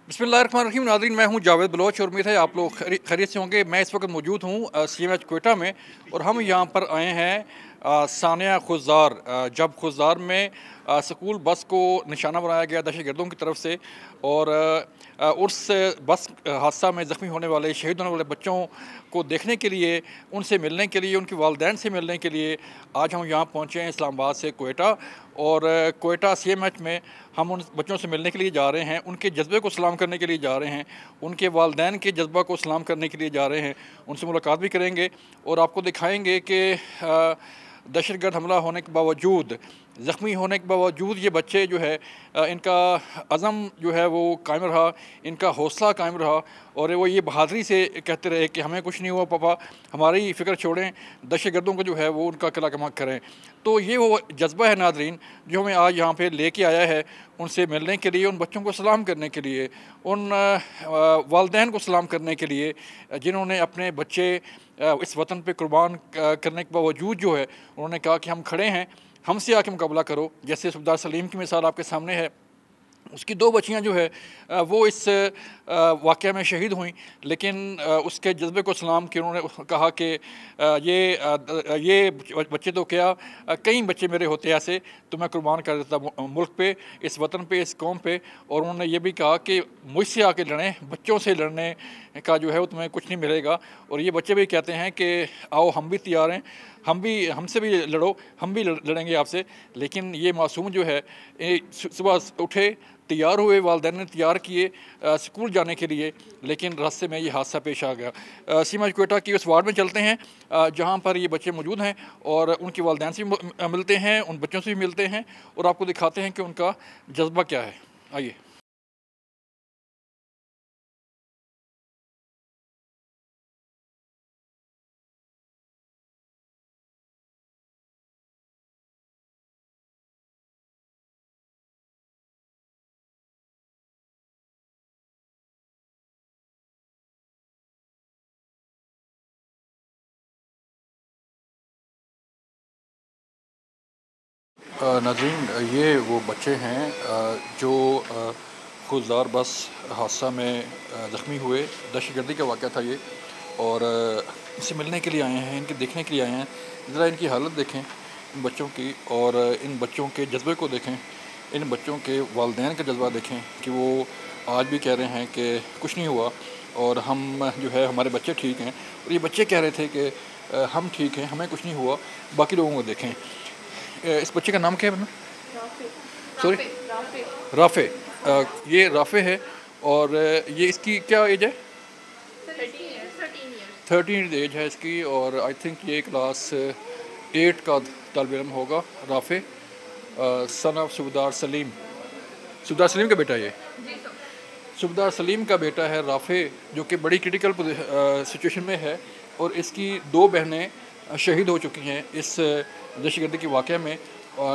बिस्मिल्लाहिर्रहमानिर्रहीम। नाज़रीन, मैं हूं जावेद बलोच और उम्मीद है आप लोग खैरियत से होंगे। मैं इस वक्त मौजूद हूं CMH कोयटा में और हम यहां पर आए हैं सानिया खुज़दार। जब खुज़दार में स्कूल बस को निशाना बनाया गया दहशतगर्दों की तरफ से और उस बस हादसा में ज़ख्मी होने वाले, शहीद होने वाले बच्चों को देखने के लिए, उनसे मिलने के लिए, उनके वालिदैन से मिलने के लिए आज हम यहाँ पहुँचे हैं इस्लामाबाद से कोयटा। और कोयटा CMH में हम उन बच्चों से मिलने के लिए जा रहे हैं, उनके जज्बे को सलाम करने के लिए जा रहे हैं, उनके वालिदैन के जज्बा को सलाम करने के लिए जा रहे हैं। उनसे मुलाकात भी करेंगे और आपको दिखाएंगे कि दहशतगर्द हमला होने के बावजूद, ज़ख्मी होने के बावजूद ये बच्चे जो है इनका अज़म जो है वो कायम रहा, इनका हौसला कायम रहा और वो ये बहादुरी से कहते रहे कि हमें कुछ नहीं हुआ पापा, हमारी फ़िक्र छोड़ें, दहशतगर्दों को जो है वो उनका किला कमा करें। तो ये वो जज्बा है नाज़रीन जो हमें आज यहाँ पे लेके आया है, उनसे मिलने के लिए, उन बच्चों को सलाम करने के लिए, उन वालिदैन को सलाम करने के लिए जिन्होंने अपने बच्चे इस वतन पे कुर्बान करने के बावजूद जो है उन्होंने कहा कि हम खड़े हैं, हमसे आके मुकाबला करो। जैसे सुबदार सलीम की मिसाल आपके सामने है, उसकी दो बच्चियां जो है वो इस वाक़या में शहीद हुई, लेकिन उसके जज्बे को सलाम कि उन्होंने कहा कि ये बच्चे तो क्या, कई बच्चे मेरे होते ऐसे तो मैं कुर्बान कर देता मुल्क पे, इस वतन पे, इस कौम पे। और उन्होंने ये भी कहा कि मुझसे आके लड़ें, बच्चों से लड़ने का जो है वो तुम्हें कुछ नहीं मिलेगा। और ये बच्चे भी कहते हैं कि आओ हम भी तैयार हैं, हमसे भी लड़ो, हम भी लड़ेंगे आपसे। लेकिन ये मासूम जो है सुबह उठे, तैयार हुए, वालिदैन ने तैयार किए स्कूल जाने के लिए, लेकिन रास्ते में ये हादसा पेश आ गया। CMH कोयटा की उस वार्ड में चलते हैं जहाँ पर ये बच्चे मौजूद हैं और उनके वालिदैन से भी मिलते हैं, उन बच्चों से भी मिलते हैं और आपको दिखाते हैं कि उनका जज्बा क्या है। आइए। नाज़रीन, ये वो बच्चे हैं जो खुददार बस हादसा में ज़ख्मी हुए, दहशतगर्दी का वाक़या था ये। और इनसे मिलने के लिए आए हैं, इनके देखने के लिए आए हैं। ज़रा इनकी हालत देखें इन बच्चों की और इन बच्चों के जज्बे को देखें, इन बच्चों के वालिदैन का जज्बा देखें कि वो आज भी कह रहे हैं कि कुछ नहीं हुआ और हम जो है हमारे बच्चे ठीक हैं। और ये बच्चे कह रहे थे कि हम ठीक हैं, हमें कुछ नहीं हुआ, बाकी लोगों को देखें। इस बच्चे का नाम क्या है? सॉरी, राफ़े। ये राफ़े है और ये इसकी क्या एज है? 13 एज है इसकी और आई थिंक ये क्लास 8 का तालिब इल्म होगा। राफ़े सन ऑफ सुबदार सलीम, सुबदार सलीम का बेटा। ये सुबदार सलीम का बेटा है राफ़े, जो कि बड़ी क्रिटिकल सिचुएशन में है और इसकी दो बहनें शहीद हो चुकी हैं इस दहशतगर्दी के वाक़े में।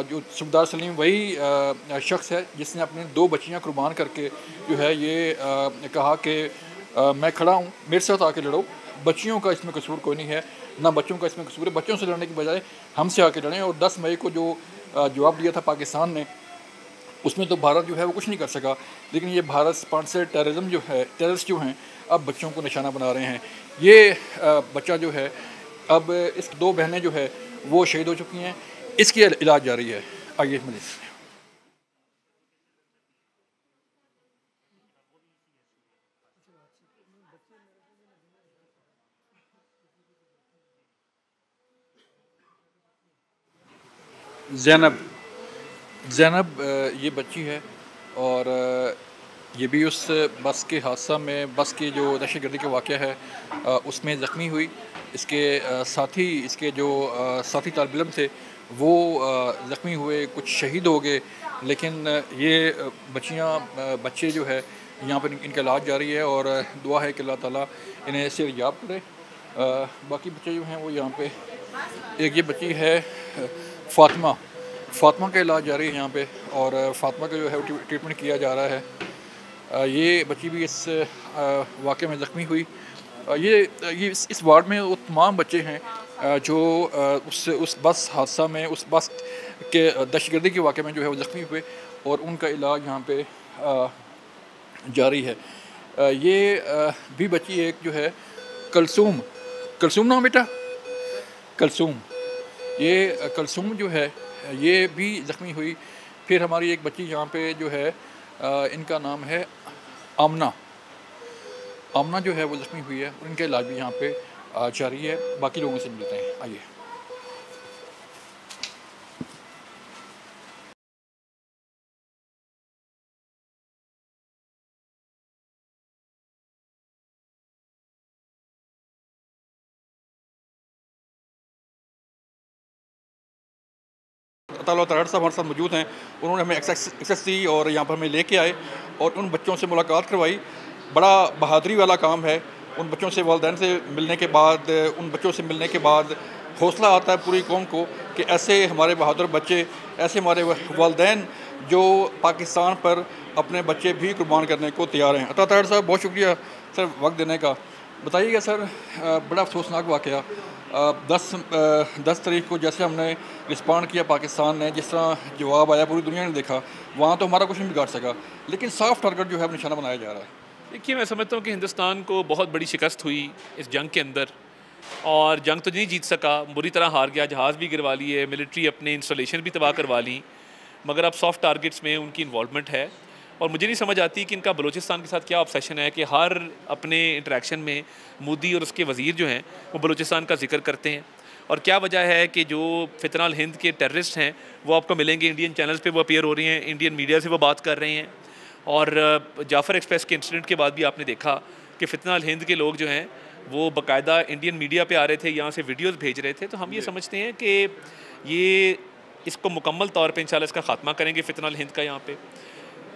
जो सुबदार सलीम वही शख्स है जिसने अपनी दो बच्चियां कुर्बान करके जो है ये कहा कि मैं खड़ा हूँ, मेरे साथ आके लड़ो, बच्चियों का इसमें कसूर कोई नहीं है, ना बच्चों का इसमें कसूर है। बच्चों से लड़ने की बजाय हमसे आके लड़ें। और 10 मई को जो जवाब दिया था पाकिस्तान ने, उसमें तो भारत जो है वो कुछ नहीं कर सका, लेकिन ये भारत स्पॉन्सर टेररिज्म जो है, टेररिस्ट जो हैं अब बच्चों को निशाना बना रहे हैं। ये बच्चा जो है, अब इस दो बहनें जो है वो शहीद हो चुकी हैं, इसकी इलाज जारी है। आइए मजीद। ज़ैनब, ज़ैनब ये बच्ची है और ये भी उस बस के हादसा में, बस की जो दहशतगर्दी का वाक़या है उसमें ज़ख्मी हुई। इसके साथी, इसके जो साथी तालिब इल्म थे वो ज़ख्मी हुए, कुछ शहीद हो गए। लेकिन ये बच्चे जो है यहाँ पर इनका इलाज जारी है और दुआ है कि अल्लाह ताला इन्हें सेहतयाब करे। बाकी बच्चे जो हैं वो यहाँ पे, एक ये बच्ची है फ़ातिमा, फ़ातिमा का इलाज जारी है यहाँ पे और फ़ातिमा का जो है ट्रीटमेंट किया जा रहा है। ये बच्ची भी इस वाक़े में ज़ख्मी हुई। ये इस वार्ड में वो तमाम बच्चे हैं जो उस बस हादसा में, उस बस के दहशतगर्दी के वाक़े में जो है वो ज़ख्मी हुए और उनका इलाज यहाँ पे जारी है। ये भी बच्ची एक जो है कलसूम, कलसूम नाम बेटा, कलसूम, ये कलसूम जो है ये भी ज़ख्मी हुई। फिर हमारी एक बच्ची यहाँ पे जो है इनका नाम है आमना, आमना जो है वो ज़ख्मी हुई है, उनका इलाज भी यहाँ पे जारी है। बाकी लोगों से मिलते हैं, आइए। ताला तराड़ साहब हमारे साथ मौजूद हैं। उन्होंने हमें एक्सेस दी और यहाँ पर हमें लेके आए और उन बच्चों से मुलाकात करवाई। बड़ा बहादुरी वाला काम है। उन बच्चों से, वालिदैन से मिलने के बाद, उन बच्चों से मिलने के बाद हौसला आता है पूरी कौम को कि ऐसे हमारे बहादुर बच्चे, ऐसे हमारे वालिदैन जो पाकिस्तान पर अपने बच्चे भी कुर्बान करने को तैयार हैं। अता तराड़ साहब, बहुत शुक्रिया सर वक्त देने का। बताइएगा सर, बड़ा अफसोसनाक वाक़या 10 तारीख को जैसे हमने रिस्पॉन्ड किया पाकिस्तान ने, जिस तरह जवाब आया पूरी दुनिया ने देखा, वहाँ तो हमारा कुछ नहीं बिगाड़ सका, लेकिन सॉफ्ट टारगेट जो है निशाना बनाया जा रहा है। देखिए, मैं समझता हूँ कि हिंदुस्तान को बहुत बड़ी शिकस्त हुई इस जंग के अंदर, और जंग तो नहीं जीत सका, बुरी तरह हार गया, जहाज़ भी गिरवा लिए, मिलिट्री अपने इंस्टॉलेशन भी तबाह करवा ली, मगर अब सॉफ्ट टारगेट्स में उनकी इन्वॉल्वमेंट है। और मुझे नहीं समझ आती कि इनका बलूचिस्तान के साथ क्या ऑब्सेशन है कि हर अपने इंटरेक्शन में मोदी और उसके वज़ीर जो हैं वो बलूचिस्तान का जिक्र करते हैं। और क्या वजह है कि जो फितना अल हिंद के टेररिस्ट हैं वो आपको मिलेंगे, इंडियन चैनल्स पे वो अपीयर हो रही हैं, इंडियन मीडिया से वो बात कर रहे हैं। और जाफ़र एक्सप्रेस के इंसिडेंट के बाद भी आपने देखा कि फितना अल हिंद के लोग जो हैं वो बाकायदा इंडियन मीडिया पे आ रहे थे, यहाँ से वीडियोस भेज रहे थे। तो हम ये समझते हैं कि ये इसको मुकम्मल तौर पे इंशाल्लाह इसका ख़ात्मा करेंगे फितना अल हिंद का। यहाँ पे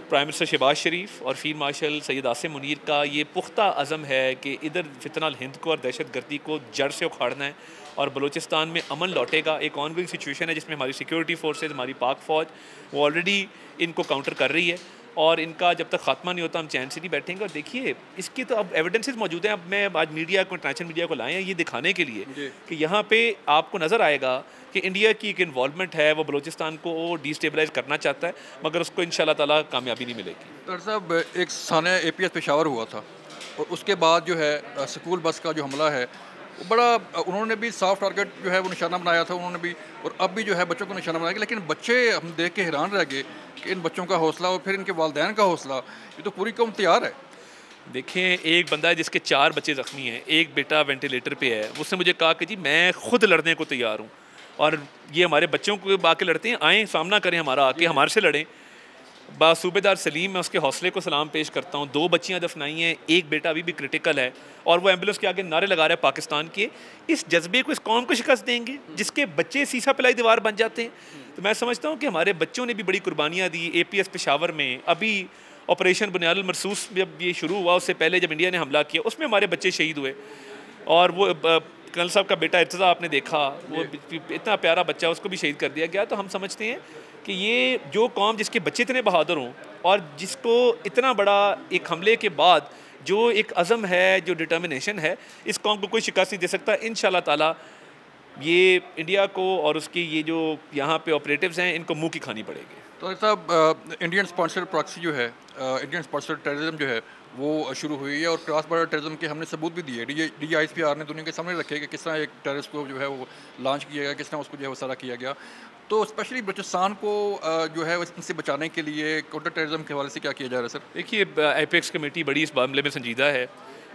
प्राइम मिनिस्टर शहबाज शरीफ और फील्ड मार्शल सैयद आसिम मुनीर का ये पुख्ता अज़म है कि इधर फितना अल हिंद को और दहशत गर्दी को जड़ से उखाड़ना है और बलूचिस्तान में अमन लौटेगा। एक ऑनगोइंग सिचुएशन है जिसमें हमारी सिक्योरिटी फोर्सेज, हमारी पाक फ़ौज वो ऑलरेडी इनको काउंटर कर रही है, और इनका जब तक खात्मा नहीं होता हम चैन से नहीं बैठेंगे। और देखिए, इसकी तो अब एविडेंसेस मौजूद हैं। अब मैं आज मीडिया को, इंटरनेशनल मीडिया को लाए हैं ये दिखाने के लिए कि यहाँ पे आपको नज़र आएगा कि इंडिया की एक इन्वॉल्वमेंट है, वो बलूचिस्तान को डिस्टेबलाइज करना चाहता है, मगर उसको इंशाल्लाह ताला कामयाबी नहीं मिलेगी। डॉक्टर साहब, एक सानिया APS पेशावर हुआ था और उसके बाद जो है स्कूल बस का जो हमला है वो बड़ा, उन्होंने भी सॉफ्ट टारगेट जो है वो निशाना बनाया था उन्होंने भी, और अब भी जो है बच्चों को निशाना बनाया। लेकिन बच्चे हम देख के हैरान रह गए कि इन बच्चों का हौसला और फिर इनके वालिदैन का हौसला, ये तो पूरी कौम तैयार है। देखें, एक बंदा है जिसके 4 बच्चे ज़ख्मी हैं, एक बेटा वेंटिलेटर पे है, उसने मुझे कहा कि जी मैं खुद लड़ने को तैयार हूँ, और ये हमारे बच्चों को आके लड़ते हैं, आएँ सामना करें हमारा, आके हमारे से लड़ें। सूबेदार सलीम, मैं उसके हौसले को सलाम पेश करता हूँ। 2 बच्चियाँ दफनाई हैं, एक बेटा अभी भी क्रिटिकल है, और वो एम्बुलेंस के आगे नारे लगा रहे हैं पाकिस्तान के। इस जज्बे को, इस कौम को शिकस्त देंगे जिसके बच्चे सीसा पिलाई दीवार बन जाते हैं। तो मैं समझता हूँ कि हमारे बच्चों ने भी बड़ी कुर्बानियाँ दी। APS पेशावर में अभी ऑपरेशन बुनियादुल मरसूस जब ये शुरू हुआ, उससे पहले जब इंडिया ने हमला किया उसमें हमारे बच्चे शहीद हुए। और वो कर्नल साहब का बेटा इर्तज़ा आपने देखा, वो इतना प्यारा बच्चा, उसको भी शहीद कर दिया गया। तो हम समझते हैं कि ये जो कौम जिसके बच्चे इतने बहादुर हों और जिसको इतना बड़ा एक हमले के बाद जो एक अज़म है, जो डिटर्मिनेशन है, इस कौम को कोई शिकस्त नहीं दे सकता। इंशाल्लाह ताला ये इंडिया को और उसकी ये जो यहाँ पे ऑपरेटिव्स हैं इनको मुँह की खानी पड़ेगी। तो साहब, इंडियन स्पॉन्सर्ड प्रॉक्सी जो है, इंडियन स्पॉन्सर्ड टेररिज्म जो है वो शुरू हुई है, और क्रॉस बॉर्डर टेररिज्म के हमने सबूत भी दिए। DGISPR ने दुनिया के सामने रखे कि किस तरह एक टेररिस्ट को जो है वो लॉन्च किया गया, किस तरह उसको जो है वो सारा किया गया। तो स्पेशली बलूचिस्तान को जो है इससे बचाने के लिए काउंटर टेररिज्म के हवाले से क्या किया जा रहा है सर? देखिए, एपेक्स कमेटी बड़ी इस मामले में संजीदा है,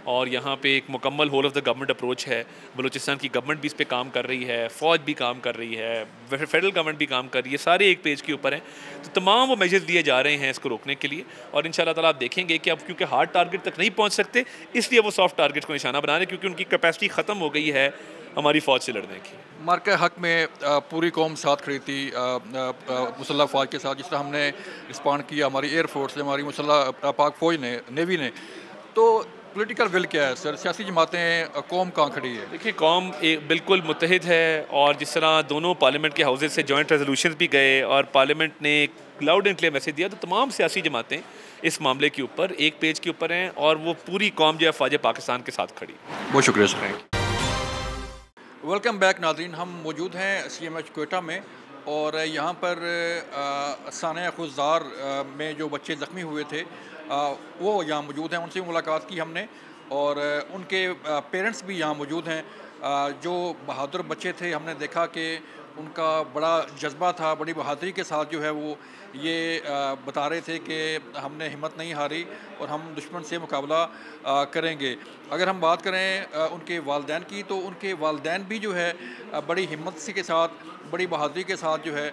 और यहाँ पे एक मुकम्मल whole of the government approach है। बलूचिस्तान की गवर्नमेंट भी इस पे काम कर रही है, फ़ौज भी काम कर रही है, फेडरल गवर्नमेंट भी काम कर रही है, सारे एक पेज के ऊपर हैं। तो तमाम वो मेजर्स लिए जा रहे हैं इसको रोकने के लिए, और इंशाल्लाह ताला आप देखेंगे कि अब क्योंकि हार्ड टारगेट तक नहीं पहुँच सकते, इसलिए वो सॉफ्ट टारगेट को निशाना बना रहे हैं, क्योंकि उनकी कैपेसिटी ख़त्म हो गई है हमारी फ़ौज से लड़ने की। मार्का हक में पूरी कौम साथ खड़ी थी मुसल्लह फ़ौज के साथ, जिस तरह हमने रिस्पॉन्ड किया, हमारी एयरफोर्स ने, हमारी मुसल्लह पाक फ़ौज ने, नेवी ने। तो पॉलिटिकल विल क्या है सर? सियासी जमातें, कौम कहाँ खड़ी है? देखिए, कौम एक बिल्कुल मुत्तहिद है, और जिस तरह दोनों पार्लियामेंट के हाउसेज से जॉइंट रेजोल्यूशन भी गए और पार्लियामेंट ने लाउड एंड क्लियर मैसेज दिया, तो तमाम सियासी जमातें इस मामले के ऊपर एक पेज के ऊपर हैं, और वो पूरी कौम जो है फ़ौज पाकिस्तान के साथ खड़ी। बहुत शुक्रिया सर। वेलकम बैक नाज़रीन, हम मौजूद हैं CMH क्वेटा में, और यहाँ पर सानिया खुजार में जो बच्चे ज़ख्मी हुए थे वो यहाँ मौजूद हैं, उनसे मुलाकात की हमने और उनके पेरेंट्स भी यहाँ मौजूद हैं। जो बहादुर बच्चे थे, हमने देखा कि उनका बड़ा जज्बा था, बड़ी बहादुरी के साथ जो है वो ये बता रहे थे कि हमने हिम्मत नहीं हारी और हम दुश्मन से मुकाबला करेंगे। अगर हम बात करें उनके वालिदैन की, तो उनके वालिदैन भी जो है बड़ी हिम्मत से के साथ, बड़ी बहादुरी के साथ जो है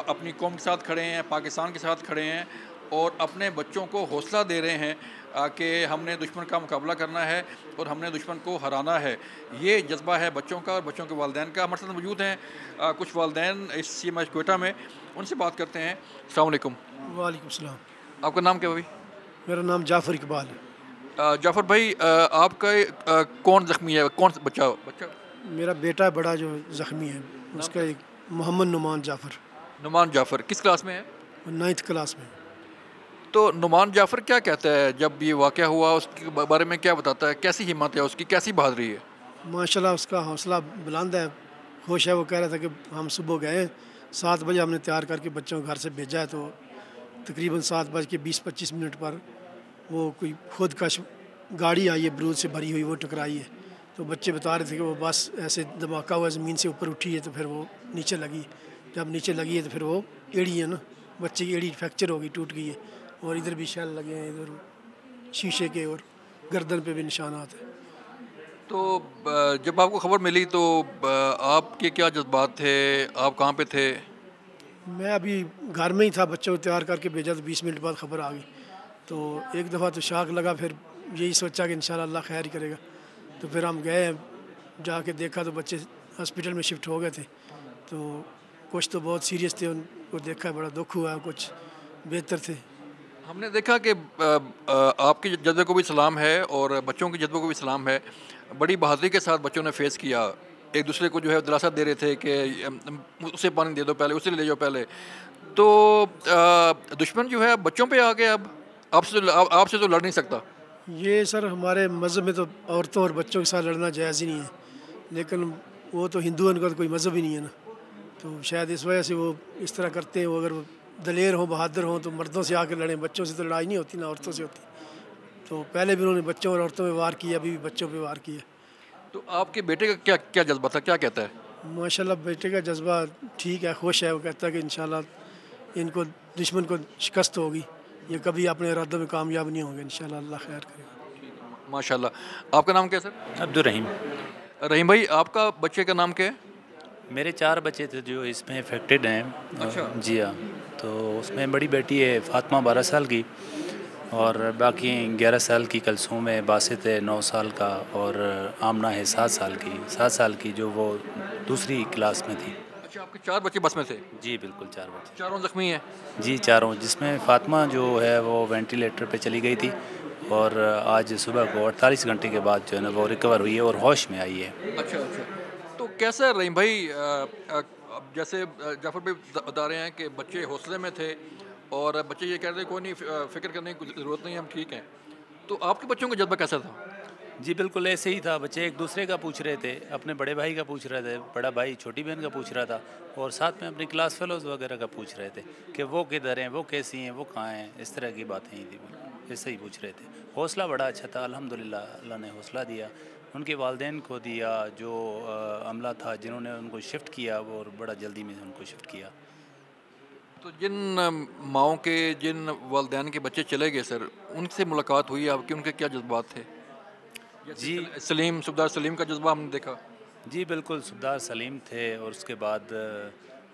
अपनी कौम के साथ खड़े हैं, पाकिस्तान के साथ खड़े हैं और अपने बच्चों को हौसला दे रहे हैं कि हमने दुश्मन का मुकाबला करना है और हमने दुश्मन को हराना है। ये जज्बा है बच्चों का और बच्चों के वालिदैन का। हमारे साथ मौजूद हैं कुछ वालिदैन इस CMH क्वेटा में, उनसे बात करते हैं। अस्सलाम वालेकुम। वालेकुम सलाम। आपका नाम क्या भाई? मेरा नाम जाफ़र इकबाल है। जाफ़र भाई, आपका कौन ज़ख्मी है, कौन सा बच्चा? मेरा बेटा बड़ा जो ज़ख्मी है, उसका एक मोहम्मद नुमान जाफ़र, नुमान जाफ़र किस क्लास में है? वो 9th क्लास में। तो नुमान जाफ़र क्या कहता है जब ये वाक़या हुआ, उसके बारे में क्या बताता है? कैसी हिम्मत है उसकी, कैसी बहादुरी है? माशाल्लाह उसका हौसला बुलंद है, खुश है। वो कह रहा था कि हम सुबह गए 7 बजे, हमने तैयार करके बच्चों को घर से भेजा है, तो तकरीबन 7:20-25 पर वो कोई खुद कश गाड़ी आई है बरूद से भरी हुई, वो टकराई है। तो बच्चे बता रहे थे कि वो बस ऐसे धमाका हुआ, ज़मीन से ऊपर उठी है तो फिर वो नीचे लगी। जब नीचे लगी है तो फिर वो एड़ी है ना, बच्चे की एड़ी फ्रैक्चर हो गई, टूट गई है और इधर भी शैल लगे हैं, इधर शीशे के और गर्दन पे भी निशानात हैं। तो जब आपको खबर मिली तो आपके क्या जज्बात थे, आप कहाँ पे थे? मैं अभी घर में ही था, बच्चों को तैयार करके भेजा तो 20 मिनट बाद खबर आ गई। तो एक दफ़ा तो शाक लगा, फिर यही सोचा कि इंशाल्लाह अल्लाह खैर ही करेगा। तो फिर हम गए, जाके देखा तो बच्चे हॉस्पिटल में शिफ्ट हो गए थे। तो कुछ तो बहुत सीरियस थे, उनको देखा बड़ा दुख हुआ, कुछ बेहतर थे। हमने देखा कि आपके जज्बे को भी सलाम है और बच्चों के जज्बे को भी सलाम है। बड़ी बहादुरी के साथ बच्चों ने फेस किया, एक दूसरे को जो है दिलासा दे रहे थे कि उसे पानी दे दो पहले, उसे ले जाओ पहले। तो दुश्मन जो है बच्चों पे आ गया, अब आपसे तो लड़ नहीं सकता। ये सर हमारे मज़हब में तो औरतों और बच्चों के साथ लड़ना जायज़ ही नहीं है, लेकिन वो तो हिंदुओं का तो कोई मज़हब ही नहीं है ना। तो शायद इस वजह से वो इस तरह करते हैं। वो अगर वो दलेर हों, बहादुर हों तो मर्दों से आकर लड़ें, बच्चों से तो लड़ाई नहीं होती, ना औरतों से होती। तो पहले भी उन्होंने बच्चों और औरतों पे वार किया, अभी भी बच्चों पे वार किया। तो आपके बेटे का क्या क्या जज्बा था, क्या कहता है? माशाल्लाह बेटे का जज्बा ठीक है, खुश है। वो कहता है कि इंशाल्लाह इनको दुश्मन को शिकस्त होगी, ये कभी अपने इरादों में कामयाब नहीं होंगे, इंशाल्लाह अल्लाह खैर करेगा। माशाल्लाह। आपका नाम क्या है सर? अब्दुल रहीम। रहीम भाई, आपका बच्चे का नाम क्या है? मेरे 4 बच्चे थे जो इसमें अफेक्टेड हैं। अच्छा। जी हाँ। तो उसमें बड़ी बेटी है फ़ातिमा 12 साल की और बाकी 11 साल की कलसूम है, बासित है 9 साल का और आमना है 7 साल की। 7 साल की जो वो दूसरी क्लास में थी। अच्छा, आपके 4 बच्चे बस में थे? जी बिल्कुल 4 बच्चे। चारों ज़ख्मी हैं? जी चारों, जिसमें फ़ातिमा जो है वो वेंटिलेटर पे चली गई थी और आज सुबह को 48 घंटे के बाद जो है ना वो रिकवर हुई है और होश में आई है। अच्छा अच्छा। तो कैसा है रहीम भाई, अब जैसे जाफ़र भाई बता रहे हैं कि बच्चे हौसले में थे और बच्चे ये कह रहे थे कोई नहीं, फ़िक्र करने की ज़रूरत नहीं, हम ठीक हैं। तो आपके बच्चों का जज्बा कैसा था? जी बिल्कुल ऐसे ही था। बच्चे एक दूसरे का पूछ रहे थे, अपने बड़े भाई का पूछ रहे थे, बड़ा भाई छोटी बहन का पूछ रहा था और साथ में अपनी क्लास फेलोज़ वगैरह का पूछ रहे थे कि वो किधर हैं, वो कैसी हैं, वो कहाँ हैं। इस तरह की बातें ही थी, ऐसे ही पूछ रहे थे। हौसला बड़ा अच्छा था, अल्हम्दुलिल्लाह अल्लाह ने हौसला दिया, उनके वालिदैन को दिया, जो अमला था जिन्होंने उनको शिफ्ट किया वो और बड़ा जल्दी में उनको शिफ्ट किया। तो जिन माओं के, जिन वालिदैन के बच्चे चले गए सर, उनसे मुलाकात हुई आपकी, उनके क्या जज्बात थे? जी सलीम, सुबदार सलीम का जज्बा हमने देखा। जी बिल्कुल, सुबदार सलीम थे और उसके बाद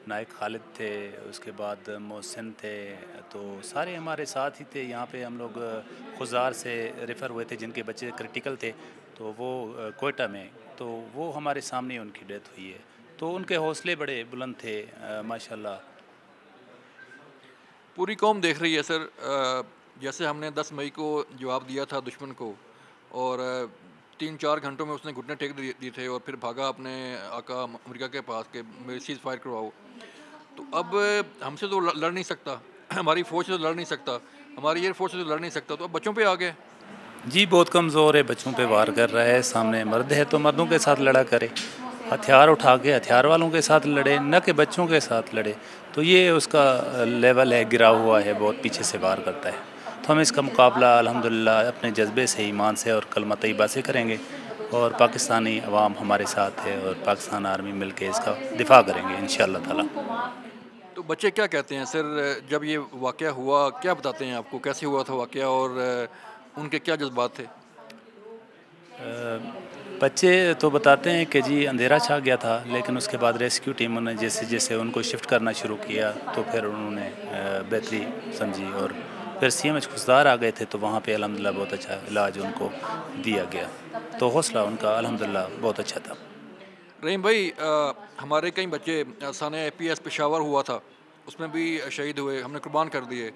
नायक खालिद थे, उसके बाद मोहसिन थे, तो सारे हमारे साथ ही थे। यहाँ पे हम लोग खुजार से रेफ़र हुए थे जिनके बच्चे क्रिटिकल थे, तो वो कोयटा में, तो वो हमारे सामने उनकी डेथ हुई है। तो उनके हौसले बड़े बुलंद थे माशाल्लाह। पूरी कौम देख रही है सर, जैसे हमने 10 मई को जवाब दिया था दुश्मन को और 3-4 घंटों में उसने घुटने टेक दिए थे और फिर भागा अपने आका अमेरिका के पास के मेरी सीज़ फायर करवाओ। तो अब हमसे तो लड़ नहीं सकता, हमारी फ़ौज से तो लड़ नहीं सकता, हमारी एयर फोर्स से तो लड़ नहीं सकता, तो अब बच्चों पे आ गए। जी बहुत कमज़ोर है, बच्चों पे वार कर रहा है। सामने मर्द है तो मर्दों के साथ लड़ा करे, हथियार उठा के हथियार वालों के साथ लड़े, न कि बच्चों के साथ लड़े। तो ये उसका लेवल है, गिरा हुआ है, बहुत पीछे से वार करता है। तो हम इसका मुकाबला अल्हम्दुलिल्लाह अपने जज्बे से, ईमान से और कलमा तैयबा से करेंगे और पाकिस्तानी अवाम हमारे साथ है और पाकिस्तान आर्मी मिल के इसका दिफा करेंगे इंशाअल्लाह ताला। तो बच्चे क्या कहते हैं सर, जब ये वाक़या हुआ क्या बताते हैं आपको, कैसे हुआ था वाक़या और उनके क्या जज्बात थे? बच्चे तो बताते हैं कि जी अंधेरा छा गया था, लेकिन उसके बाद रेस्क्यू टीमों ने जैसे जैसे उनको शिफ्ट करना शुरू किया तो फिर उन्होंने बेहतरी समझी और फिर CMH खुशदार आ गए थे, तो वहाँ पे अल्हम्दुलिल्लाह बहुत अच्छा इलाज उनको दिया गया, तो हौसला उनका अल्हम्दुलिल्लाह बहुत अच्छा था। रहीम भाई, हमारे कई बच्चे साने APS पेशावर हुआ था, उसमें भी शहीद हुए, हमने कुर्बान कर दिए,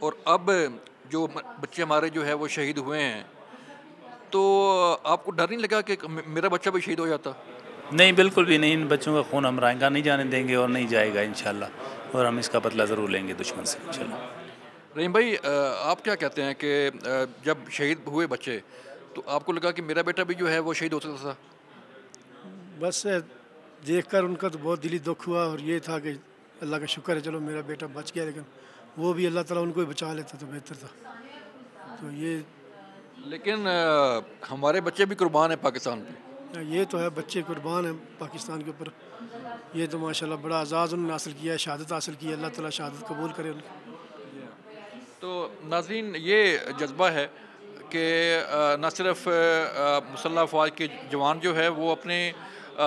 और अब जो बच्चे हमारे जो है वो शहीद हुए हैं, तो आपको डर नहीं लगा कि मेरा बच्चा भी शहीद हो जाता? नहीं, बिल्कुल भी नहीं, इन बच्चों का खून हम रायंगा नहीं जाने देंगे और नहीं जाएगा इंशाल्लाह, और हम इसका बदला ज़रूर लेंगे दुश्मन से इंशाल्लाह। रहीम भाई, आप क्या कहते हैं कि जब शहीद हुए बच्चे तो आपको लगा कि मेरा बेटा भी जो है वो शहीद हो सकता था? बस देखकर उनका तो बहुत दिली दुख हुआ और ये था कि अल्लाह का शुक्र है चलो मेरा बेटा बच गया, लेकिन वो भी अल्लाह ताला उनको ही बचा लेता तो बेहतर था। तो लेकिन हमारे बच्चे भी कुर्बान हैं पाकिस्तान पे। ये तो है, बच्चे कुर्बान हैं पाकिस्तान के ऊपर। ये तो माशाल्लाह बड़ा आज़ाद उन्होंने हासिल किया है, शहादत हासिल की है, अल्लाह ताला शहादत कबूल करे उनकी। तो नाज़रीन, ये जज्बा है कि न सिर्फ मुसल्लह अफवाज के जवान जो है वो अपने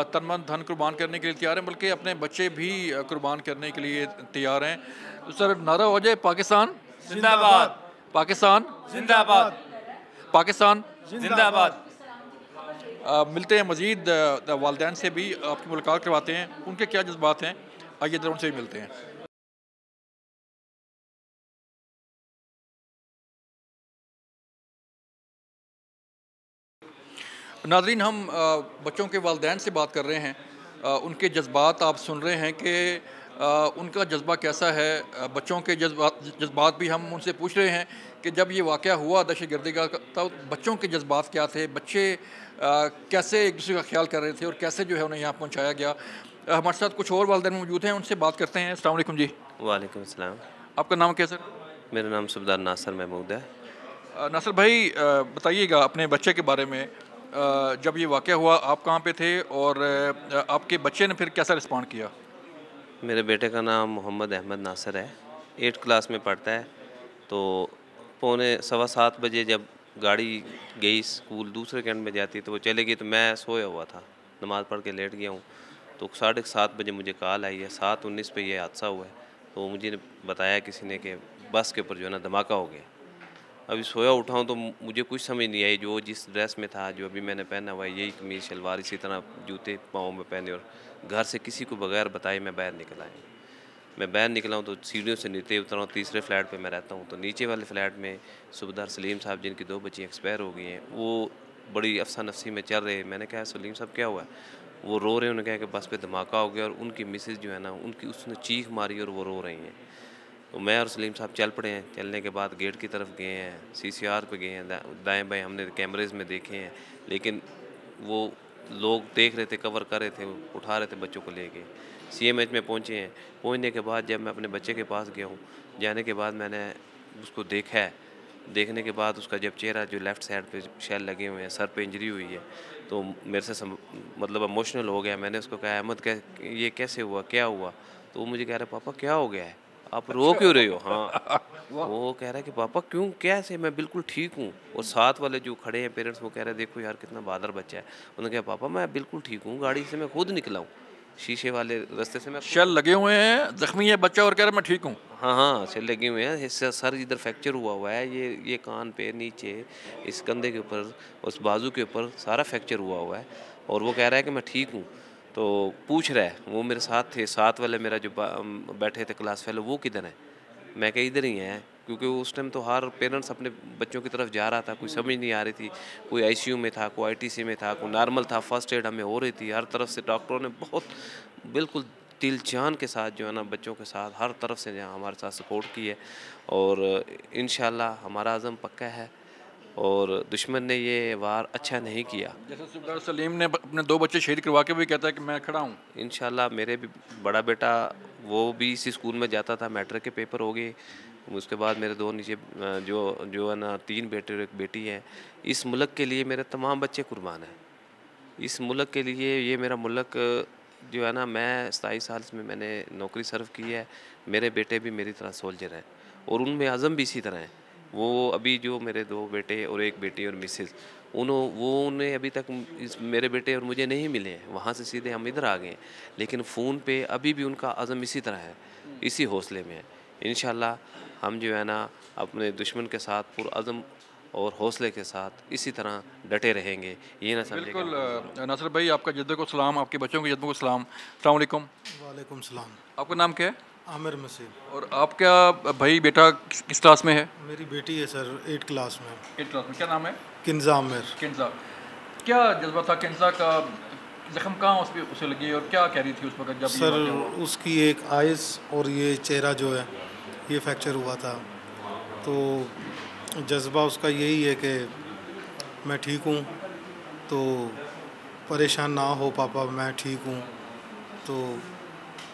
तन मन धन कुर्बान करने के लिए तैयार हैं, बल्कि अपने बच्चे भी कुर्बान करने के लिए तैयार हैं। तो सर नारा हो जाए, पाकिस्तान जिंदाबाद, पाकिस्तान जिंदाबाद, पाकिस्तान जिंदाबाद। मिलते हैं मज़ीद वालिदैन से भी आपकी मुलाकात करवाते हैं, उनके क्या जज्बात हैं, आइए जरा उनसे भी मिलते हैं। नाज़रीन, हम बच्चों के वालिदैन से बात कर रहे हैं, उनके जज्बात आप सुन रहे हैं कि उनका जज्बा कैसा है। बच्चों के जज्बात भी हम उनसे पूछ रहे हैं कि जब ये वाक़या हुआ दहशतगर्दी का, तब बच्चों के जज्बात क्या थे, बच्चे कैसे एक दूसरे का ख्याल कर रहे थे और कैसे जो है उन्हें यहाँ पहुँचाया गया। हमारे साथ कुछ और वालिदैन मौजूद हैं, उनसे बात करते हैं। अस्सलाम वालेकुम जी। वालेकुम अस्सलाम। आपका नाम क्या सर? मेरा नाम सुबेदार नासिर महमूद है। नासिर भाई, बताइएगा अपने बच्चे के बारे में, जब ये वाक़या हुआ आप कहाँ पे थे और आपके बच्चे ने फिर कैसा रिस्पॉन्ड किया? मेरे बेटे का नाम मोहम्मद अहमद नासिर है, 8 क्लास में पढ़ता है। तो 6:15 बजे जब गाड़ी गई स्कूल दूसरे कैंट में जाती तो वो चले गई, तो मैं सोया हुआ था, नमाज़ पढ़ के लेट गया हूँ। तो 7:30 बजे मुझे कॉल आई है, 7:19 पे ये हादसा हुआ है। तो मुझे बताया किसी ने कि बस के ऊपर जो है ना धमाका हो गया। अभी सोया उठा हूँ तो मुझे कुछ समझ नहीं आई। जो जिस ड्रेस में था, जो अभी मैंने पहना हुआ है, यही कमीज़ शलवार, इसी तरह जूते पाँव में पहने, और घर से किसी को बगैर बताए मैं बाहर निकला हूँ। मैं बाहर निकला हूँ तो सीढ़ियों से नीचे उतरा हूँ, तीसरे फ्लैट पे मैं रहता हूँ। तो नीचे वाले फ्लैट में सूबेदार सलीम साहब, जिनकी 2 बच्चियाँ एक्सपायर हो गई हैं, वो बड़ी अफसा नफसी में चल रहे हैं। मैंने कहा सलीम साहब क्या हुआ है? वो रो रहे हैं। उन्होंने कहा कि बस पे धमाका हो गया, और उनकी मिसेज जो है ना, उनकी उसने चीख मारी और वो रो रही हैं। तो मैं और सलीम साहब चल पड़े हैं। चलने के बाद गेट की तरफ गए हैं, CCR पे गए हैं, दाएं बाएं हमने कैमरेज़ में देखे हैं, लेकिन वो लोग देख रहे थे, कवर कर रहे थे, उठा रहे थे बच्चों को लेके। CMH में पहुंचे हैं। पहुंचने के बाद जब मैं अपने बच्चे के पास गया हूं, जाने के बाद मैंने उसको देखा है। देखने के बाद उसका जब चेहरा, जो लेफ़्ट साइड पे शेल लगे हुए हैं, सर पे इंजरी हुई है, तो मेरे से मतलब इमोशनल हो गया। मैंने उसको कहा अहमद ये कैसे हुआ, क्या हुआ? तो वो मुझे कह रहा है पापा क्या हो गया है, आप रो क्यों रहे हो? हाँ। वो कह रहा है कि पापा क्यों, कैसे, मैं बिल्कुल ठीक हूँ। और साथ वाले जो खड़े हैं पेरेंट्स, वो कह रहे हैं देखो यार कितना बहादुर बच्चा है। उन्होंने कहा पापा मैं बिल्कुल ठीक हूँ, गाड़ी से मैं खुद निकला हूँ, शीशे वाले रास्ते से मैं शेल लगे हुए हैं, जख्मी है बच्चा और कह रहा है मैं ठीक हूँ। हाँ हाँ, शेल लगे हुए हैं। सर इधर फ्रैक्चर हुआ है, ये कान पे नीचे, इस कंधे के ऊपर, उस बाजू के ऊपर सारा फ्रैक्चर हुआ है। और वो कह रहा है कि मैं ठीक हूँ। तो पूछ रहा है, वो मेरे साथ थे, साथ वाले मेरा जो बैठे थे क्लास फेलो, वो किधर है? मैं कहीं इधर ही हैं, क्योंकि उस टाइम तो हर पेरेंट्स अपने बच्चों की तरफ जा रहा था। कोई समझ नहीं आ रही थी, कोई ICU में था, कोई ITC में था, कोई नॉर्मल था, फर्स्ट एड हमें हो रही थी। हर तरफ से डॉक्टरों ने बहुत बिल्कुल दिल जान के साथ जो है ना बच्चों के साथ हर तरफ से हमारे साथ सपोर्ट की है। और इंशाल्लाह हमारा अज़म पक्का है और दुश्मन ने ये वार अच्छा नहीं किया। जैसे सूबेदार सलीम ने अपने 2 बच्चे शहीद करवा के भी कहता है कि मैं खड़ा हूँ। इंशाल्लाह मेरे भी बड़ा बेटा, वो भी इसी स्कूल में जाता था, मैट्रिक के पेपर हो गए, उसके बाद मेरे 2 नीचे जो है ना 3 बेटे और 1 बेटी है। इस मुल्क के लिए मेरे तमाम बच्चे कुर्बान हैं। इस मुल्क के लिए ये मेरा मुल्क जो है ना, मैं 27 साल में मैंने नौकरी सर्व की है। मेरे बेटे भी मेरी तरह सोल्जर हैं और उनमें अज़म भी इसी तरह है। वो अभी जो मेरे 2 बेटे और 1 बेटी और मिसेस उन्हें अभी तक मेरे बेटे और मुझे नहीं मिले हैं। वहाँ से सीधे हम इधर आ गए हैं, लेकिन फ़ोन पे अभी भी उनका अज़म इसी तरह है, इसी हौसले में है। इंशाल्लाह हम जो है ना अपने दुश्मन के साथ पुरअज़म और हौसले के साथ इसी तरह डटे रहेंगे। ये ना समझें। बिल्कुल नासिर भाई, आपका जद्दों को सलाम, आपके बच्चों के जद्दों को सलाम। अस्सलाम वालेकुम। वालेकुम सलाम। आपका नाम क्या है? आमिर मसीह। और आपका भाई बेटा किस क्लास में है? मेरी बेटी है सर 8 क्लास में। 8 क्लास में। क्या नाम है? किन्जा आमिर। किन्जा। क्या जज्बा था किन्जा का? जख्म कहाँ उसे लगी और क्या कह रही थी उस वक्त जब सर उसकी एक आइस और ये चेहरा जो है ये फ्रैक्चर हुआ था। तो जज्बा उसका यही है कि मैं ठीक हूँ, तो परेशान ना हो पापा, मैं ठीक हूँ। तो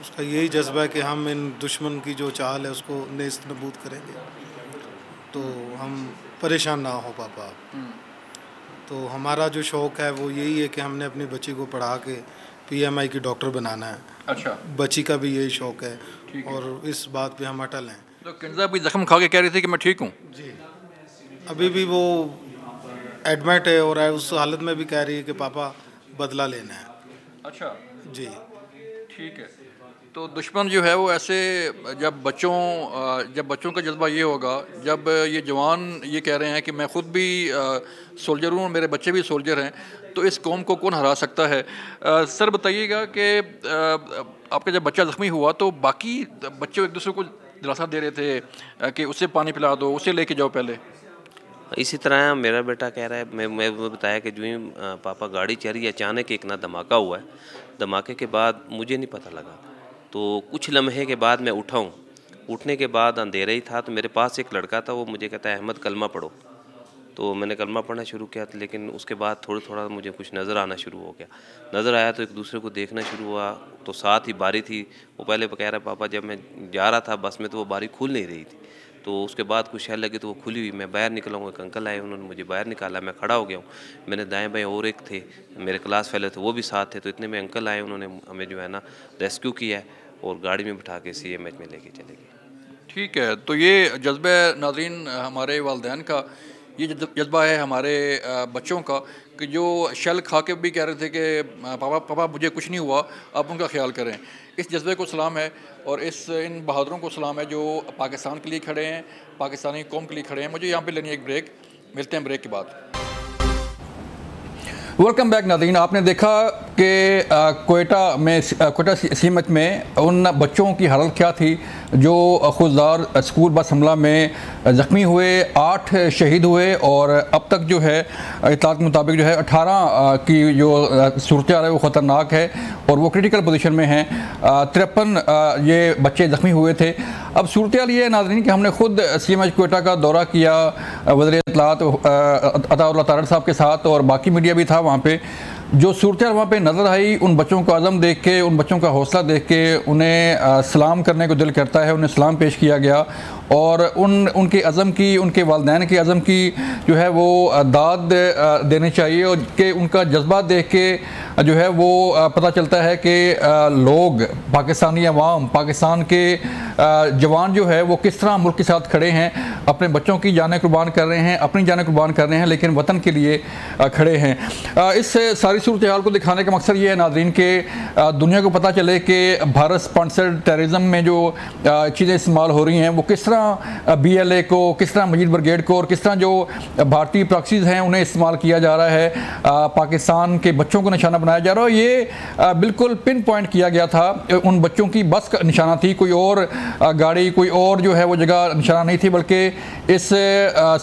उसका यही जज्बा है कि हम इन दुश्मन की जो चाल है उसको नेस्त नबूद करेंगे, तो हम परेशान ना हो पापा। तो हमारा जो शौक़ है वो यही है कि हमने अपनी बच्ची को पढ़ा के PMI की डॉक्टर बनाना है। अच्छा। बच्ची का भी यही शौक़ है और इस बात पे हम अटल हैं। तो किन्जा भी जख्म खा के कह रही थी कि मैं ठीक हूँ? जी, अभी भी वो एडमिट है और उस हालत में भी कह रही है कि पापा बदला लेना है। अच्छा जी, ठीक है। तो दुश्मन जो है वो ऐसे जब बच्चों का जज्बा ये होगा, जब ये जवान ये कह रहे हैं कि मैं ख़ुद भी सोल्जर हूँ, मेरे बच्चे भी सोल्जर हैं, तो इस कौम को कौन हरा सकता है? सर बताइएगा कि आपका जब बच्चा ज़ख्मी हुआ तो बाकी बच्चे एक दूसरे को दिलासा दे रहे थे कि उसे पानी पिला दो, उसे लेके जाओ पहले। इसी तरह मेरा बेटा कह रहा है, मैं वो बताया कि जो ही पापा गाड़ी चली अचानक एक ना धमाका हुआ है। धमाके के बाद मुझे नहीं पता लगा, तो कुछ लम्हे के बाद मैं उठा हूँ। उठने के बाद अंधेरा ही था, तो मेरे पास एक लड़का था, वो मुझे कहता है अहमद कलमा पढ़ो। तो मैंने कलमा पढ़ना शुरू किया, लेकिन उसके बाद थोड़ा मुझे कुछ नज़र आना शुरू हो गया। नज़र आया तो एक दूसरे को देखना शुरू हुआ, तो साथ ही बारी थी। वो पहले कह रहा पापा जब मैं जा रहा था बस में तो वो बारी खुल नहीं रही थी, तो उसके बाद कुछ शहर लगी तो वो खुली हुई। मैं बाहर निकला हूँ, एक अंकल आए, उन्होंने मुझे बाहर निकाला, मैं खड़ा हो गया हूँ। मैंने दाएं बाएं और एक थे मेरे क्लास फेलो थे, वो भी साथ थे। तो इतने में अंकल आए, उन्होंने हमें जो है ना रेस्क्यू किया और गाड़ी में बिठा के CMH में लेके चले गए। ठीक है। तो ये जज्बा नाज़रीन हमारे वालिदैन का, ये जज्बा है हमारे बच्चों का, कि जो शल खा के भी कह रहे थे कि पापा मुझे कुछ नहीं हुआ, आप उनका ख्याल करें। इस जज्बे को सलाम है और इन बहादुरों को सलाम है जो पाकिस्तान के लिए खड़े हैं, पाकिस्तानी कौम के लिए खड़े हैं। मुझे यहाँ पे लेनी है एक ब्रेक, मिलते हैं ब्रेक के बाद। वेलकम बैक नाज़रीन। आपने देखा कि कोयटा CMH में उन बच्चों की हालत क्या थी जो खुददार स्कूल बस हमला में ज़ख्मी हुए। 8 शहीद हुए और अब तक जो है इत्तलात के मुताबिक जो है 18 की जो सूरत हाल है वो ख़तरनाक है और वो क्रिटिकल पोजीशन में हैं। 53 ये बच्चे ज़ख्मी हुए थे। अब सूरत हाल ये है नाज़रीन कि हमने ख़ुद CMH कोयटा का दौरा किया वज़ीर इत्तलात अताउल्लाह तारड़ साहब के साथ, और बाकी मीडिया भी था वहाँ पे। जो सूरत हाल वहाँ पे नज़र आई, उन बच्चों का अज़म देख के, उन बच्चों का हौसला देख के उन्हें सलाम करने को दिल करता है। उन्हें सलाम पेश किया गया और उनके अज़म की, उनके वालिदैन के अज़म की जो है वो दाद देनी चाहिए, और कि उनका जज्बा देख के जो है वो पता चलता है कि लोग, पाकिस्तानी अवाम, पाकिस्तान के जवान जो है वो किस तरह मुल्क के साथ खड़े हैं, अपने बच्चों की जानें कुर्बान कर रहे हैं, अपनी जानें कुर्बान कर रहे हैं, लेकिन वतन के लिए खड़े हैं। इस सारी सूरत हाल को दिखाने का मकसद ये है नाज़रीन कि दुनिया को पता चले कि भारत स्पॉन्सर्ड टेररिज्म में जो चीज़ें इस्तेमाल हो रही हैं वो किस तरह BLA को, किस तरह मजीद ब्रिगेड को और किस तरह जो भारतीय प्रॉक्सीज़ हैं उन्हें इस्तेमाल किया जा रहा है, पाकिस्तान के बच्चों को निशाना बनाया जा रहा है। ये बिल्कुल पिन पॉइंट किया गया था। उन बच्चों की बस का निशाना थी, कोई और गाड़ी, कोई और जो है वो जगह निशाना नहीं थी, बल्कि इस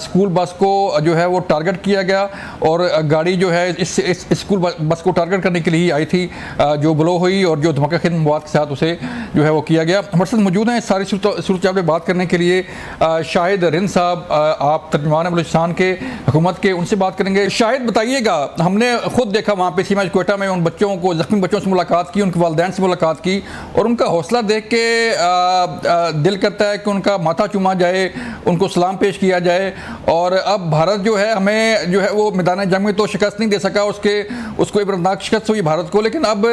स्कूल बस को जो है वो टारगेट किया गया और गाड़ी जो है इस स्कूल बस को टारगेट करने के लिए ही आई थी, जो ब्लो हुई और जो धमाका खेज मवाद के साथ उसे जो है वो किया गया। हमारे साथ मौजूद हैं सारी सूरत पे बात करने के लिए लिए शाहिद रिंद साहब, आप तर्जुमान बलूचिस्तान के हुकूमत के, उनसे बात करेंगे। शाहिद बताइएगा, हमने खुद देखा वहाँ पे सीमा क्वेटा में उन बच्चों को, जख्मी बच्चों से मुलाकात की, उनके वालिदैन से मुलाकात की, और उनका हौसला देख के दिल करता है कि उनका माथा चूमा जाए, उनको सलाम पेश किया जाए। और अब भारत जो है, हमें जो है वो मैदान जंग में तो शिकस्त नहीं दे सका, उसको इबरतनाक शिकस्त हुई भारत को, लेकिन अब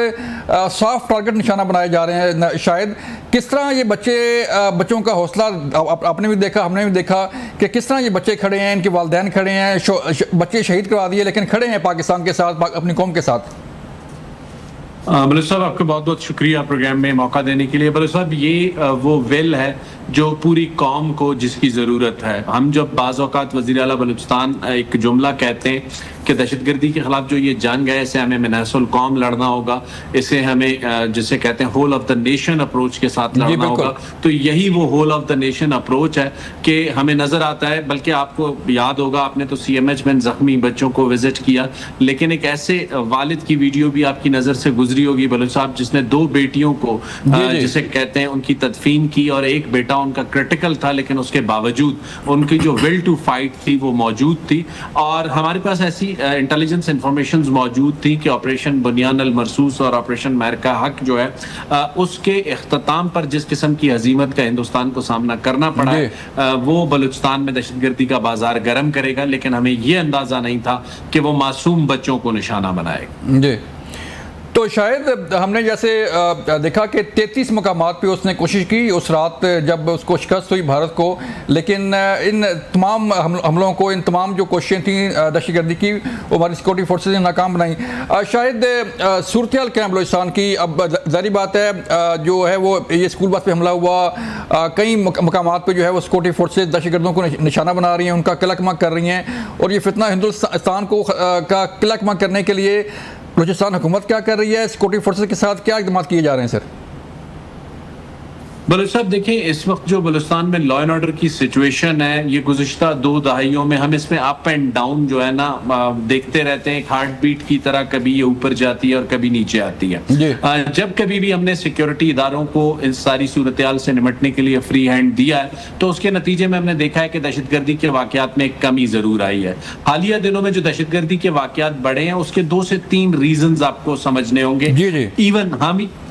सॉफ्ट टारगेट निशाना बनाए जा रहे हैं। शायद किस तरह ये बच्चों का हौसला, आपने भी देखा, हमने भी देखा कि किस तरह ये बच्चे खड़े हैं, इनके वालिदैन खड़े हैं, बच्चे शहीद करवा दिए लेकिन खड़े हैं पाकिस्तान के साथ, अपनी कौम के साथ। बलूच साहब, आपका बहुत बहुत शुक्रिया प्रोग्राम में मौका देने के लिए। बलूच साहब, ये वो विल है जो पूरी कौम को जिसकी ज़रूरत है। हम जब बाज़ औक़ात वज़ीर आला बलूचिस्तान एक जुमला कहते हैं कि दहशतगर्दी के ख़िलाफ़ जो ये जंग है, इसे हमें मिनासुल कौम लड़ना होगा, इसे हमें जिसे कहते हैं whole of the nation approach के साथ लड़ना होगा। तो यही वो whole of the nation approach है कि हमें नज़र आता है। बल्कि आपको याद होगा, आपने तो CMH में ज़ख्मी बच्चों को विज़िट किया, लेकिन एक ऐसे वालिद की वीडियो भी आपकी नज़र से गुजरी होगी बलूच साहब, जिसने 2 बेटियों को जिसे कहते हैं उनकी तदफीन की, और एक बेटा उनका क्रिटिकल था, लेकिन उसके बावजूद उनकी जो विल टू फाइट थी वो मौजूद थी। और हमारे पास ऐसी इंटेलिजेंस इंफॉर्मेशंस मौजूद थी कि ऑपरेशन बुनियान अल मरसूस और ऑपरेशन मैरका हक जो है उसके इख्तिताम पर जिस किस्म की हजीमत का हिंदुस्तान को सामना करना पड़ा है, वो बलूचिस्तान में दहशतगर्दी का बाजार गर्म करेगा, लेकिन हमें ये अंदाजा नहीं था कि वो मासूम बच्चों को निशाना बनाएगा। जी, तो शायद हमने जैसे देखा कि 33 मकामात पे उसने कोशिश की उस रात जब उसको शिकस्त हुई भारत को, लेकिन इन तमाम हमलों को, इन तमाम जो कोशिशें थी दहशतगर्दी की, वो हमारी सिक्योरिटी फोर्सेज ने नाकाम बनाई। शायद सूरत हाल क्या है बलूचिस्तान की? अब ज़ाहिर बात है जो है वो ये स्कूल बस पे हमला हुआ, कई मकामात पे जो है वो सिक्योरिटी फोर्सेज दहशतगर्दों को निशाना बना रही हैं, उनका किलकमा कर रही हैं, और ये फितना हिंदुस्तान को का किलकमा करने के लिए बलूचिस्तान हुकूमत क्या कर रही है, सिक्योरिटी फोर्सेस के साथ क्या इक़दाम किए जा रहे हैं सर? बलूच साहब, देखिए, इस वक्त जो बलूचिस्तान में लॉ एंड ऑर्डर की सिचुएशन है, ये गुज़िश्ता 2 दहाइयों में हम इसमें अप एंड डाउन जो है ना देखते रहते हैं। एक हार्ट बीट की तरह कभी ये ऊपर जाती है और कभी नीचे आती है। जब कभी भी हमने सिक्योरिटी इदारों को इस सारी सूरत हाल से निपटने के लिए फ्री हैंड दिया है, तो उसके नतीजे में हमने देखा है कि दहशतगर्दी के वाक़यात में एक कमी ज़रूर आई है। हालिया दिनों में जो दहशतगर्दी के वाक़यात बढ़े हैं, उसके 2 से 3 रीजंस आपको समझने होंगे।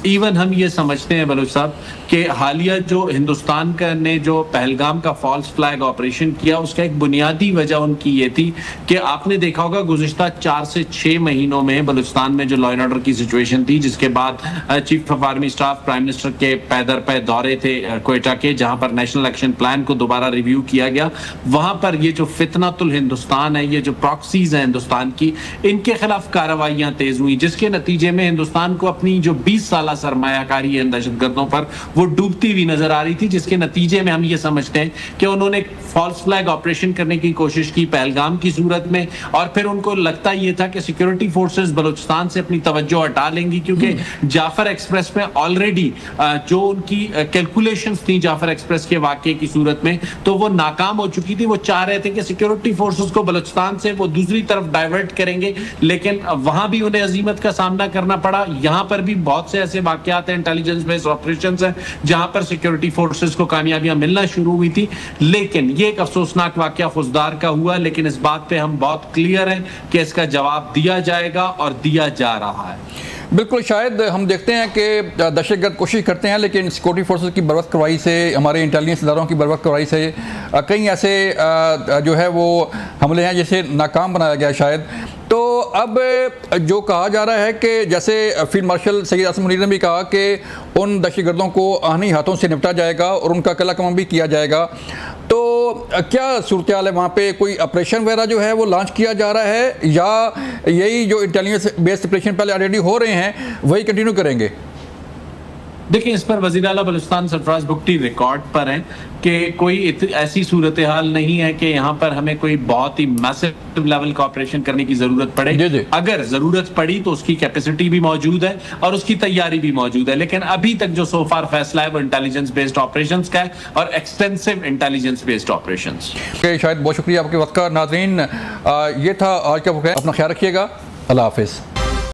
इवन हम ये समझते हैं बलूच साहब कि हालिया जो हिंदुस्तान का ने जो पहलगाम का फॉल्स फ्लैग ऑपरेशन किया, उसका एक बुनियादी वजह उनकी ये थी कि आपने देखा होगा गुज़िश्ता 4 से 6 महीनों में बलूचिस्तान में जो लॉ एंड ऑर्डर की सिचुएशन थी, जिसके बाद chief of army staff prime minister के पैदर पे दौरे थे क्वेटा के, जहां पर नेशनल एक्शन प्लान को दोबारा रिव्यू किया गया। वहां पर ये जो फितनातुल हिंदुस्तान है, ये जो प्रॉक्सीज है हिंदुस्तान की, इनके खिलाफ कार्रवाइयां तेज हुई, जिसके नतीजे में हिंदुस्तान को अपनी जो 20 साल सरमायाकारी है दहशतगर्दों पर, वो डूबती हुई नजर आ रही थी, जिसके नतीजे में हम ये समझते हैं कि उन्होंने फॉल्स फ्लैग ऑपरेशन करने की कोशिश की पहलगाम की सूरत में, और फिर उनको लगता ये था कि सिक्योरिटी फोर्सेस बलूचिस्तान से अपनी तवज्जो हटा लेंगी, क्योंकि जाफर एक्सप्रेस में ऑलरेडी जो उनकी कैलकुलेशंस थी जाफर एक्सप्रेस के वाकये की सूरत में, तो वो नाकाम हो चुकी थी। वो चाह रहे थे कि सिक्योरिटी फोर्सेस को बलूचिस्तान से वो दूसरी तरफ डाइवर्ट करेंगे, लेकिन वहां भी उन्हें अजीमत का सामना करना पड़ा। यहां पर भी बहुत से ऐसे वाकयात हैं, इंटेलिजेंस बेस्ड ऑपरेशंस हैं, जहां पर सिक्योरिटी फोर्सेस को कामयाबियां मिलना शुरू हुई थी। लेकिन ये एक अफसोसनाक वाकया खुजदार का हुआ, लेकिन इस बात पे हम बहुत क्लियर हैं कि इसका जवाब दिया जाएगा और दिया जा रहा है। बिल्कुल, शायद हम देखते हैं कि दहशतगर्द कोशिश करते हैं, लेकिन सिक्योरिटी फोर्सेस की बर्वत कार्रवाई से, हमारे इंटेलिजेंस इदारों की बर्वत कार्रवाई से कई ऐसे जो है वो हमले हैं जिसे नाकाम बनाया गया शायद। तो अब जो कहा जा रहा है कि जैसे फील्ड मार्शल सैयद आसिम मुनीर ने भी कहा कि उन दहशतगर्दों को आहनी हाथों से निपटा जाएगा और उनका किलकमा भी किया जाएगा, तो क्या सूरत हाल है वहाँ पे? कोई ऑपरेशन वगैरह जो है वो लॉन्च किया जा रहा है, या यही जो इंटेलिजेंस बेस्ड ऑपरेशन पहले ऑलरेडी हो रहे हैं वही कंटिन्यू करेंगे? देखिए, इस पर वज़ीर आला बलूचिस्तान सरफराज बुगटी रिकॉर्ड पर हैं कि कोई ऐसी सूरत हाल नहीं है कि यहाँ पर हमें कोई बहुत ही मैसिव लेवल का ऑपरेशन करने की जरूरत पड़े। अगर जरूरत पड़ी तो उसकी कैपेसिटी भी मौजूद है और उसकी तैयारी भी मौजूद है, लेकिन अभी तक जो सोफार फैसला है वो इंटेलिजेंस बेस्ड ऑपरेशंस का है और एक्सटेंसिव इंटेलिजेंस बेस्ड ऑपरेशंस। शायद बहुत शुक्रिया आपके वक्त का। नाज़रीन, ये था आज का प्रोग्राम। अपना ख्याल रखिएगा। अल्लाह हाफिज़।